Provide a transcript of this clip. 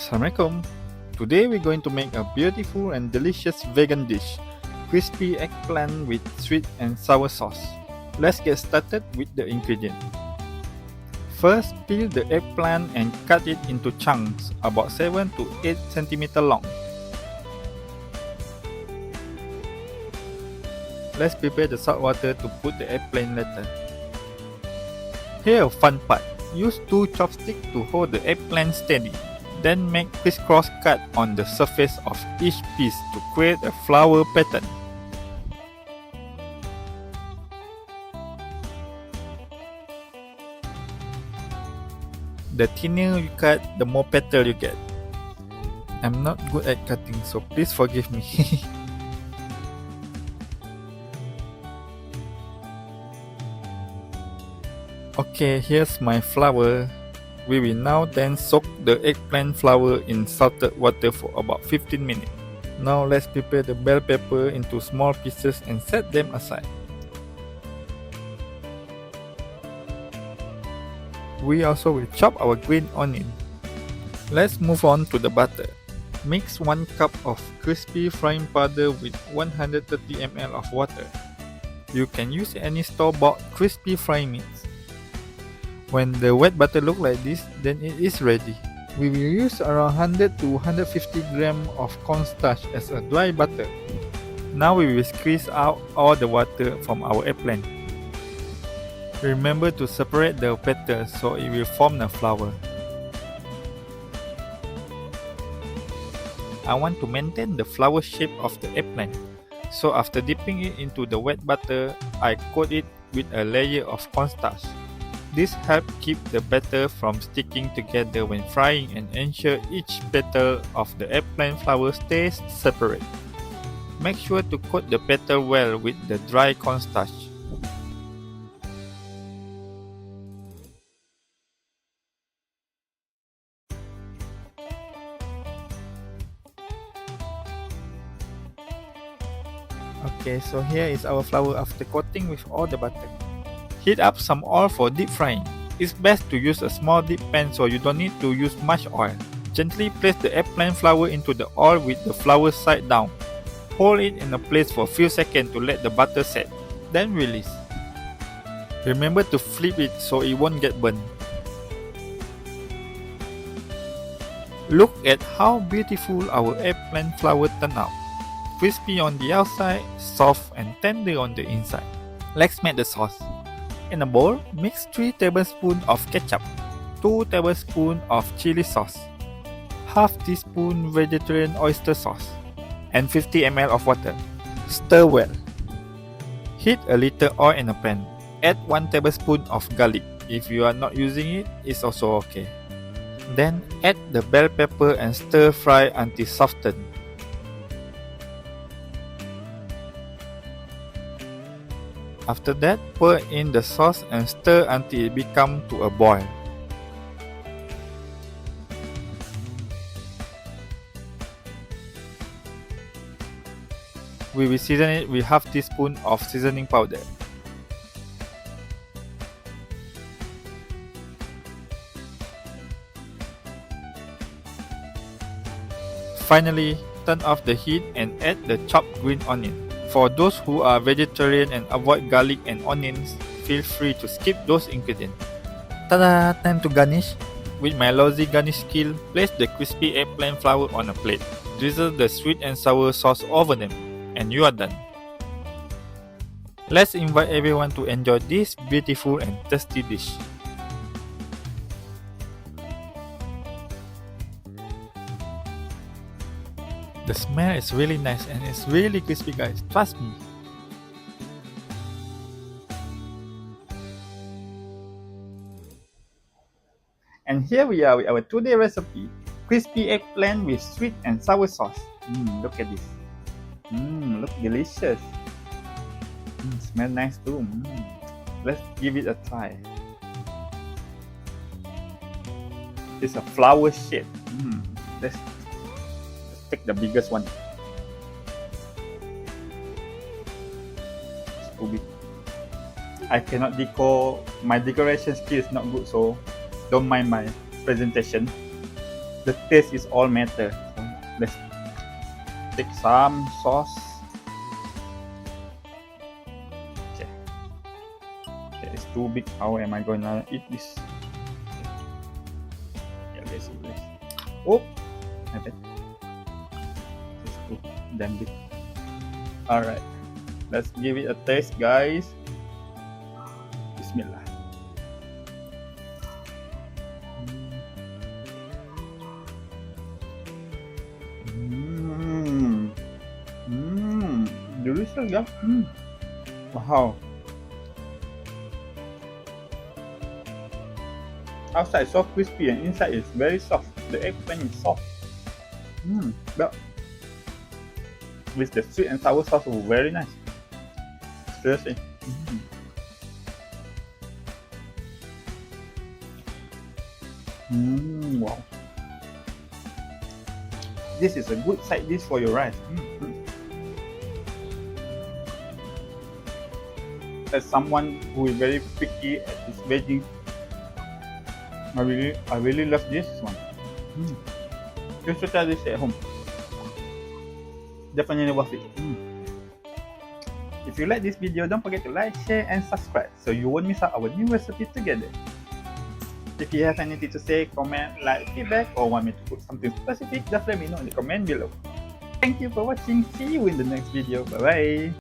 Assalamualaikum. Today we're going to make a beautiful and delicious vegan dish, crispy eggplant with sweet and sour sauce. Let's get started with the ingredients. First, peel the eggplant and cut it into chunks about 7 to 8 cm long. Let's prepare the salt water to put the eggplant later. Here a fun part. Use 2 chopsticks to hold the eggplant steady. Then make crisscross cut on the surface of each piece to create a flower pattern. The thinner you cut, the more petal you get. I'm not good at cutting, so please forgive me. Okay, here's my flower. We will now then soak the eggplant flower in salted water for about 15 minutes. Now let's prepare the bell pepper into small pieces and set them aside. We also will chop our green onion. Let's move on to the butter. Mix 1 cup of crispy frying powder with 130 ml of water. You can use any store-bought crispy frying mix. When the wet butter looks like this, then it is ready. We will use around 100 to 150 grams of cornstarch as a dry butter. Now we will squeeze out all the water from our eggplant. Remember to separate the petals so it will form a flower. I want to maintain the flower shape of the eggplant. So after dipping it into the wet butter, I coat it with a layer of cornstarch. This helps keep the batter from sticking together when frying and ensure each petal of the eggplant flower stays separate. Make sure to coat the petal well with the dry cornstarch. Okay, so here is our flower after coating with all the butter. Heat up some oil for deep frying. It's best to use a small deep pan so you don't need to use much oil. Gently place the eggplant flower into the oil with the flower side down. Hold it in a place for a few seconds to let the butter set. Then release. Remember to flip it so it won't get burned. Look at how beautiful our eggplant flower turned out. Crispy on the outside, soft and tender on the inside. Let's make the sauce. In a bowl, mix 3 tablespoons of ketchup, 2 tablespoons of chili sauce, half teaspoon vegetarian oyster sauce, and 50 ml of water. Stir well. Heat a little oil in a pan. Add 1 tablespoon of garlic. If you are not using it, it's also okay. Then add the bell pepper and stir fry until softened. After that, pour in the sauce and stir until it becomes to a boil. We will season it with half teaspoon of seasoning powder. Finally, turn off the heat and add the chopped green onion. For those who are vegetarian and avoid garlic and onions, feel free to skip those ingredients. Tada! Time to garnish. With my lousy garnish skill, place the crispy eggplant flower on a plate. Drizzle the sweet and sour sauce over them, and you are done. Let's invite everyone to enjoy this beautiful and tasty dish. The smell is really nice and it's really crispy, guys. Trust me. And here we are with our today's recipe, crispy eggplant with sweet and sour sauce. Look at this. Look delicious. Smell nice too. Let's give it a try. It's a flower shape. Let's take the biggest one. It's too big. I cannot decor. My decoration skill is not good, so don't mind my presentation. The taste is all matter. So let's take some sauce. Okay. Okay, it's too big. How am I gonna eat this? Yeah, let's eat this. Oh, my bad. It's too damn big. Alright, let's give it a taste, guys. Bismillah. Delicious, yeah. Wow. Outside so crispy and inside is very soft. The eggplant is soft. But with the sweet and sour sauce, very nice. Seriously. Wow. This is a good side dish for your rice. As someone who is very picky at this veggie, I really love this one. You should try this at home. Definitely worth it. If you like this video, don't forget to like, share and subscribe so you won't miss out our new recipe together. If you have anything to say, comment, like, feedback, or want me to put something specific, just let me know in the comment below. Thank you for watching. See you in the next video. Bye bye.